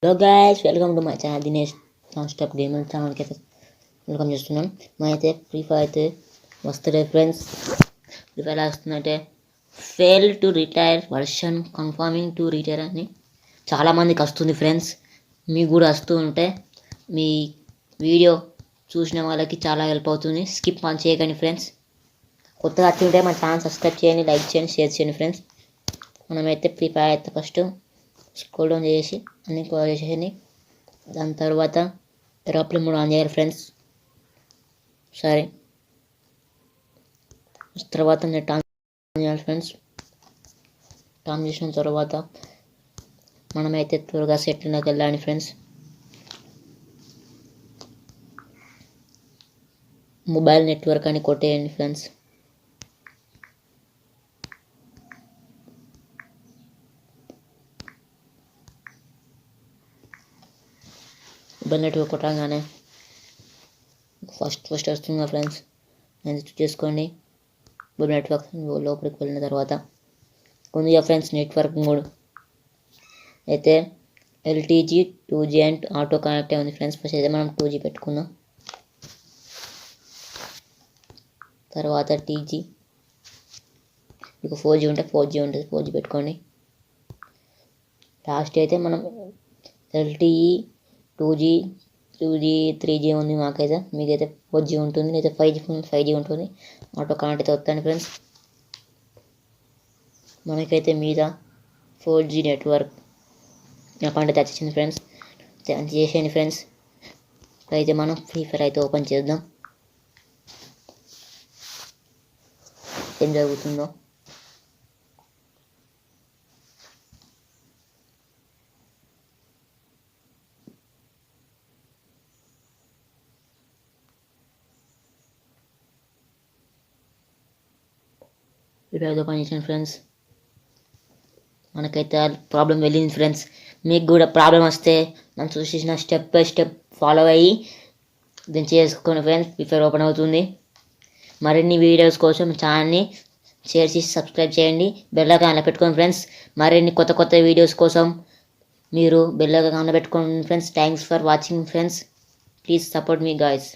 Hello guys, welcome to my channel Dinesh non stop gamer ఛానల్కి అయితే welcome చేస్తున్నాం. అయితే ఫ్రీ ఫైర్ అయితే వస్తుంది ఫ్రెండ్స్. ఫ్రీ ఫైర్ వస్తుందంటే fail to retire version confirming to retire అని చాలామందికి వస్తుంది ఫ్రెండ్స్. మీకు కూడా వస్తూ ఉంటే మీ వీడియో చూసిన వాళ్ళకి చాలా హెల్ప్ అవుతుంది. స్కిప్ ఆన్ చేయకండి ఫ్రెండ్స్. కొత్తగా వచ్చి ఉంటే మన ఛానల్ సబ్స్క్రైబ్ చేయండి, లైక్ చేయండి, షేర్ చేయండి ఫ్రెండ్స్. మనమైతే ఫ్రీ ఫైర్ అయితే ఫస్ట్ స్క్రోల్ డౌన్ చేసి అన్ని క్లోజ్ చేసేయండి. దాని తర్వాత ఏరోప్లేన్ మోడ్ ఆన్ చేయాలి ఫ్రెండ్స్. సరే, తర్వాత నెట్ ఆన్ చేయాలి ఫ్రెండ్స్. ఆన్ చేసిన తర్వాత మనమైతే త్వరగా సెట్లోకి వెళ్ళాలి ఫ్రెండ్స్. మొబైల్ నెట్వర్క్ అని కొట్టేయండి ఫ్రెండ్స్. మొబైల్ నెట్వర్క్ కొట్టగానే ఫస్ట్ వస్తుందా ఫ్రెండ్స్, నేను చేసుకోండి. మొబైల్ నెట్వర్క్ లోపలికి వెళ్ళిన తర్వాత ఉంది ఫ్రెండ్స్ నెట్వర్క్ మోడ్. అయితే LTG 2G and auto connect ఉంది ఫ్రెండ్స్. ఫస్ట్ అయితే మనం 2G పెట్టుకుందాం. తర్వాత TG, మీకు 4G ఉంటే 4G ఉంటుంది, 4G పెట్టుకోండి. లాస్ట్ అయితే మనం LTE 2G 3G ఉంది మాకైతే. మీకైతే 4G ఉంటుంది, లేదా 5G ఉంటుంది. ఆటో కనెక్ట్ అయితే వస్తాను ఫ్రెండ్స్. మనకైతే మీద 4G నెట్వర్క్ అకౌంట్ అయితే వచ్చింది ఫ్రెండ్స్. చేసేయండి ఫ్రెండ్స్. అయితే మనం ఫ్రీ ఫైర్ అయితే ఓపెన్ చేద్దాం, ఏం జరుగుతుందో. ఇప్పుడు ఓపెన్ చేసాను ఫ్రెండ్స్. మనకైతే ప్రాబ్లం వెళ్ళింది ఫ్రెండ్స్. మీకు కూడా ప్రాబ్లం వస్తే మనం చూసిన స్టెప్ బై స్టెప్ ఫాలో అయ్యి దీన్ని చేసుకోండి ఫ్రెండ్స్. ఫ్రీ ఫైర్ ఓపెన్ అవుతుంది. మరిన్ని వీడియోస్ కోసం ఛానల్ని షేర్ చేసి సబ్స్క్రైబ్ చేయండి, బెల్ ఐకాన్ పెట్టుకోండి ఫ్రెండ్స్. మరిన్ని కొత్త వీడియోస్ కోసం మీరు బెల్ ఐకాన్ పెట్టుకోండి friends. Thanks for watching friends. Please support me guys.